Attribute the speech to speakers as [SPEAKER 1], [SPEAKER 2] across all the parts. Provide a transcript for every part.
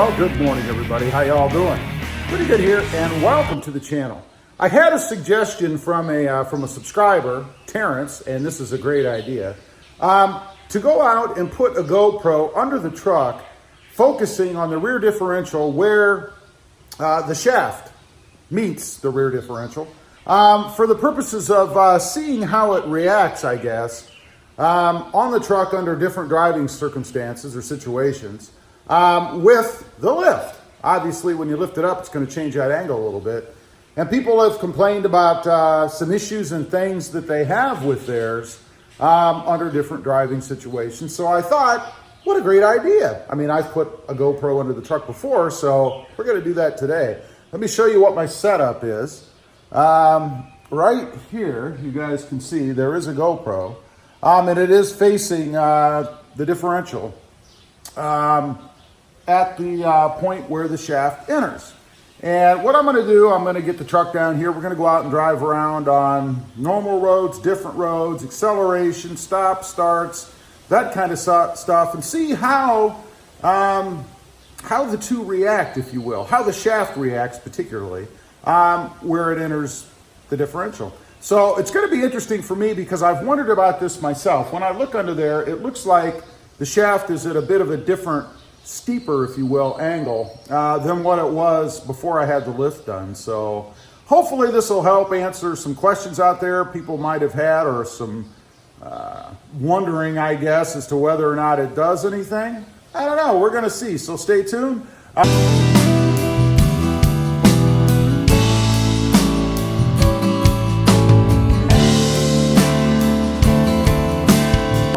[SPEAKER 1] Well, good morning, everybody. How y'all doing? Pretty good here, and welcome to the channel. I had a suggestion from a subscriber, Terrence, and this is a great idea, to go out and put a GoPro under the truck, focusing on the rear differential where the shaft meets the rear differential, for the purposes of seeing how it reacts, I guess, on the truck under different driving circumstances or situations. With the lift. Obviously, when you lift it up, it's going to change that angle a little bit. And people have complained about some issues and things that they have with theirs under different driving situations. So I thought, what a great idea. I mean, I've put a GoPro under the truck before, so we're going to do that today. Let me show you what my setup is. Right here, you guys can see there is a GoPro, and it is facing the differential. At the point where the shaft enters. And what I'm going to do, I'm going to get the truck down here. We're going to go out and drive around on normal roads, different roads, acceleration, stop, starts, that kind of stuff, and see how the two react, if you will, how the shaft reacts particularly where it enters the differential. So it's going to be interesting for me because I've wondered about this myself. When I look under there, it looks like the shaft is at a bit of a different, steeper, if you will, angle than what it was before I had the lift done. So hopefully this will help answer some questions out there people might have had, or some wondering, I guess, as to whether or not it does anything. I don't know. We're going to see. So stay tuned.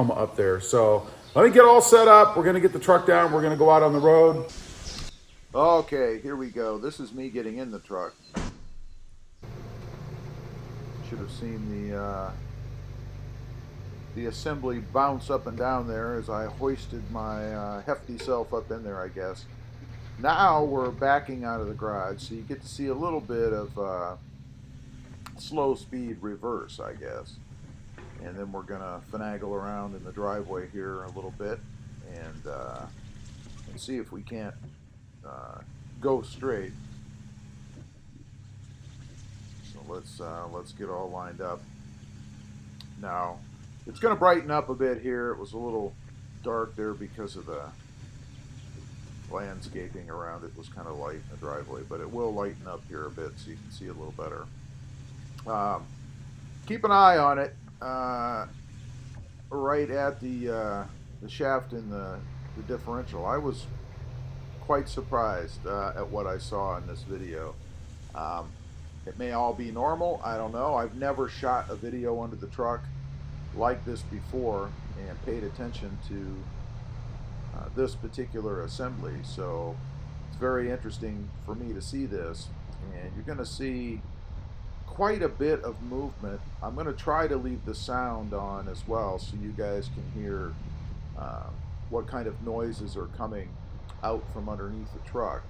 [SPEAKER 1] Up there. So let me get all set up. We're going to get the truck down. We're going to go out on the road. Okay, here we go. This is me getting in the truck. Should have seen the assembly bounce up and down there as I hoisted my hefty self up in there, I guess. Now we're backing out of the garage, so you get to see a little bit of slow speed reverse, I guess. And then we're going to finagle around in the driveway here a little bit and see if we can't go straight. So let's get all lined up. Now, it's going to brighten up a bit here. It was a little dark there because of the landscaping around it was kind of light in the driveway, but it will lighten up here a bit so you can see a little better. Keep an eye on it. Right at the shaft in the differential. I was quite surprised at what I saw in this video. It may all be normal, I don't know. I've never shot a video under the truck like this before and paid attention to this particular assembly, so it's very interesting for me to see this, and you're going to see quite a bit of movement. I'm going to try to leave the sound on as well so you guys can hear what kind of noises are coming out from underneath the truck.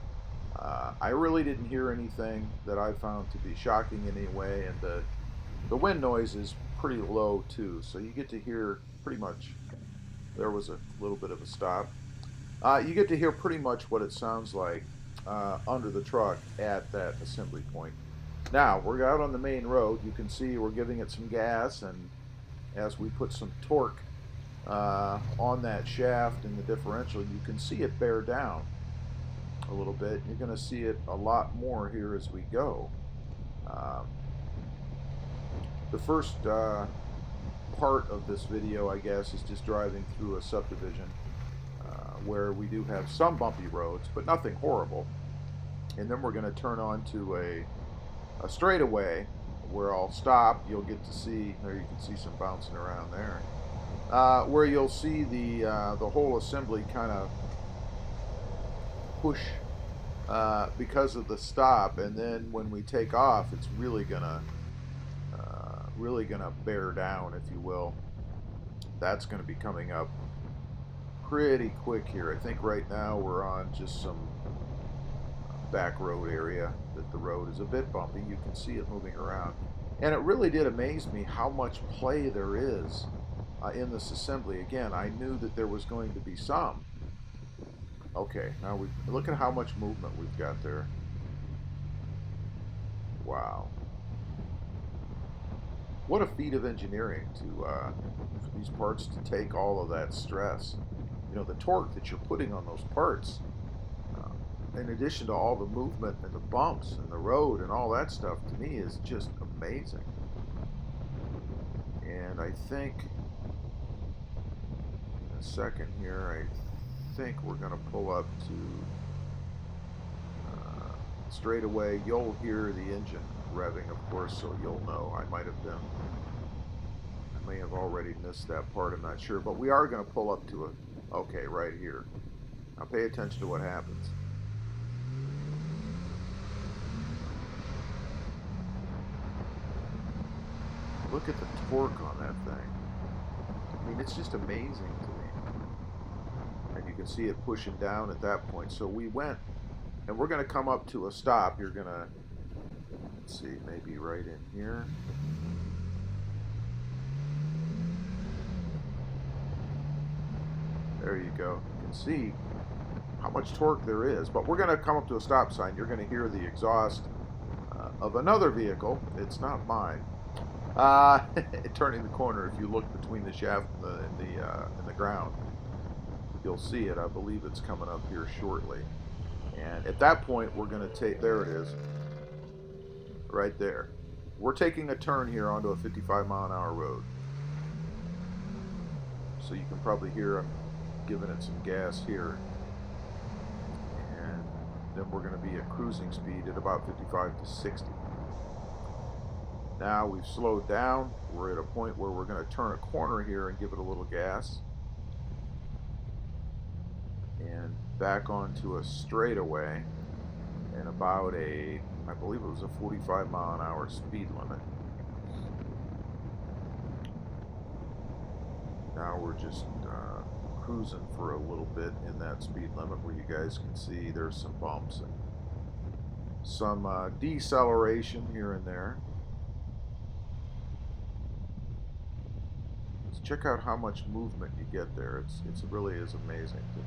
[SPEAKER 1] I really didn't hear anything that I found to be shocking in any way, and the wind noise is pretty low too, so you get to hear pretty much, there was a little bit of a stop. You get to hear pretty much what it sounds like under the truck at that assembly point. Now, we're out on the main road. You can see we're giving it some gas, and as we put some torque on that shaft and the differential, you can see it bear down a little bit. You're going to see it a lot more here as we go. The first part of this video, I guess, is just driving through a subdivision where we do have some bumpy roads, but nothing horrible. And then we're going to turn on to a straightaway where I'll stop. You'll get to see, there you can see some bouncing around there, where you'll see the whole assembly kind of push because of the stop, and then when we take off, it's really gonna bear down, if you will. That's going to be coming up pretty quick here. I think right now we're on just some back road area that the road is a bit bumpy. You can see it moving around, and it really did amaze me how much play there is in this assembly. Again, I knew that there was going to be some, Okay, now we look at how much movement we've got there. Wow. What a feat of engineering for these parts to take all of that stress. You know, the torque that you're putting on those parts, in addition to all the movement and the bumps and the road and all that stuff, to me is just amazing. And I think in a second here, I think we're going to pull up to straight away. You'll hear the engine revving, of course, so you'll know. I may have already missed that part, I'm not sure, but we are going to pull up to a, okay, right here. Now pay attention to what happens. Look at the torque on that thing. I mean, it's just amazing to me. And you can see it pushing down at that point. So we went, and we're going to come up to a stop. You're going to, let's see, maybe right in here. There you go. You can see how much torque there is. But we're going to come up to a stop sign. You're going to hear the exhaust of another vehicle. It's not mine. Turning the corner, if you look between the shaft and the ground, you'll see it. I believe it's coming up here shortly. And at that point, we're going to take, there it is, right there. We're taking a turn here onto a 55-mile-an-hour road. So you can probably hear I'm giving it some gas here. And then we're going to be at cruising speed at about 55 to 60. Now we've slowed down. We're at a point where we're going to turn a corner here and give it a little gas. And back onto a straightaway and about a, I believe it was a 45-mile-an-hour speed limit. Now we're just cruising for a little bit in that speed limit where you guys can see there's some bumps and some deceleration here and there. Let's check out how much movement you get there. It really is amazing to me.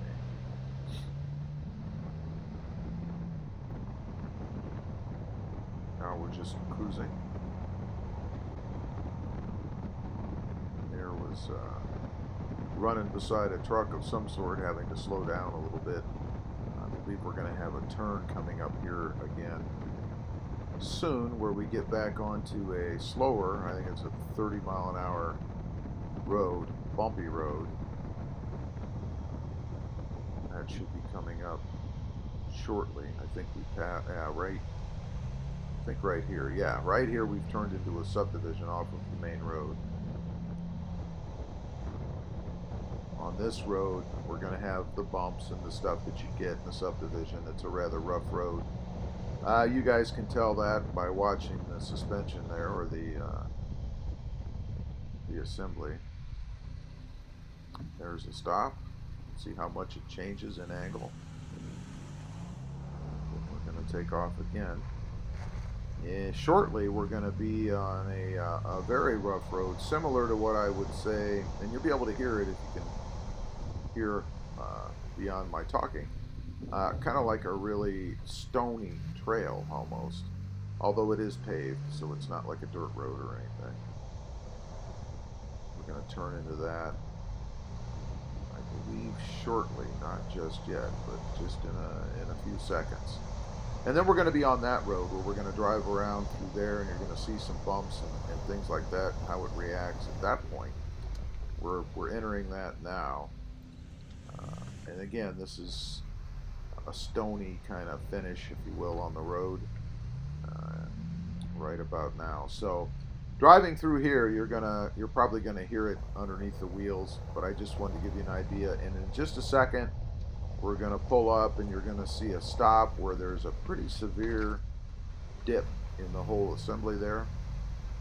[SPEAKER 1] Now we're just cruising. There was running beside a truck of some sort, having to slow down a little bit. I believe we're going to have a turn coming up here again soon where we get back onto a slower, I think it's a 30-mile-an-hour road, bumpy road. That should be coming up shortly. I think we passed, right, I think right here. Yeah, right here we've turned into a subdivision off of the main road. On this road, we're going to have the bumps and the stuff that you get in the subdivision. It's a rather rough road. You guys can tell that by watching the suspension there, or the assembly. There's a stop. See how much it changes in angle. We're going to take off again. Shortly, we're going to be on a very rough road, similar to what I would say, and you'll be able to hear it if you can hear beyond my talking. Kind of like a really stony trail almost, although it is paved, so it's not like a dirt road or anything. We're going to turn into that, I believe, shortly, not just yet, but just in a few seconds. And then we're going to be on that road where we're going to drive around through there, and you're going to see some bumps and things like that, how it reacts at that point. We're entering that now. And again, this is a stony kind of finish, if you will, on the road right about now. So driving through here, you're probably gonna hear it underneath the wheels, but I just wanted to give you an idea. And in just a second, we're gonna pull up, and you're gonna see a stop where there's a pretty severe dip in the whole assembly there.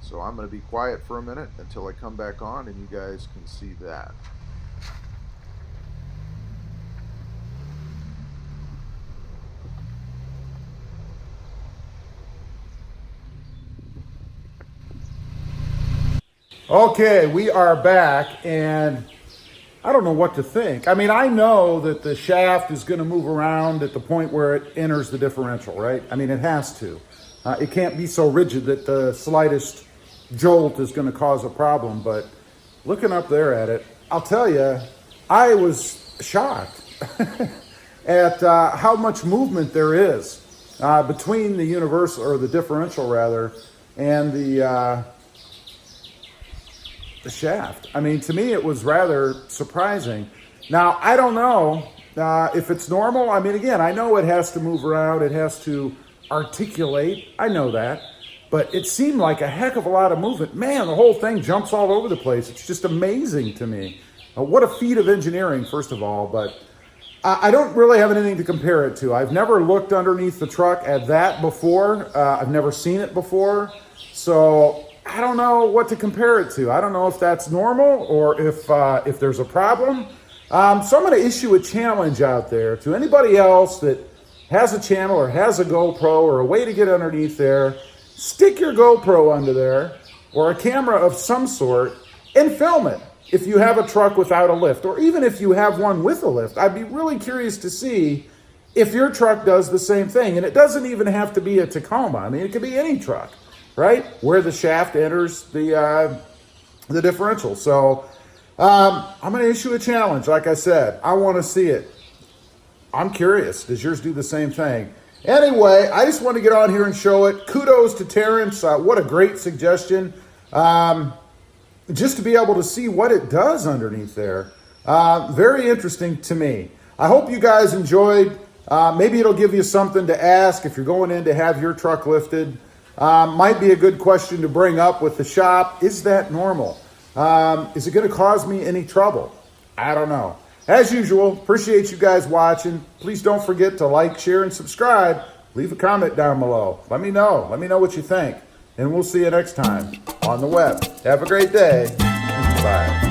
[SPEAKER 1] So I'm gonna be quiet for a minute until I come back on, and you guys can see that. Okay, we are back, and
[SPEAKER 2] I don't know what to think. I mean, I know that the shaft is going to move around at the point where it enters the differential, right? I mean, it has to. It can't be so rigid that the slightest jolt is going to cause a problem. But looking up there at it, I'll tell you, I was shocked at how much movement there is between the universal, or the differential rather, and the shaft. I mean, to me, it was rather surprising. Now, I don't know if it's normal. I mean, again, I know it has to move around. It has to articulate. I know that. But it seemed like a heck of a lot of movement. Man, the whole thing jumps all over the place. It's just amazing to me. What a feat of engineering, first of all. But I don't really have anything to compare it to. I've never looked underneath the truck at that before. I've never seen it before. So I don't know what to compare it to. I don't know if that's normal or if there's a problem. So I'm going to issue a challenge out there to anybody else that has a channel or has a GoPro or a way to get underneath there. Stick your GoPro under there or a camera of some sort and film it if you have a truck without a lift, or even if you have one with a lift. I'd be really curious to see if your truck does the same thing. And it doesn't even have to be a Tacoma. I mean, it could be any truck, right? Where the shaft enters the differential. So I'm going to issue a challenge. Like I said, I want to see it. I'm curious. Does yours do the same thing? Anyway, I just want to get on here and show it. Kudos to Terrence. What a great suggestion. Just to be able to see what it does underneath there. Very interesting to me. I hope you guys enjoyed. Maybe it'll give you something to ask if you're going in to have your truck lifted. Might be a good question to bring up with the shop. Is that normal? Is it going to cause me any trouble? I don't know. As usual, appreciate you guys watching. Please don't forget to like, share, and subscribe. Leave a comment down below. Let me know. Let me know what you think. And we'll see you next time on the web. Have a great day. Bye.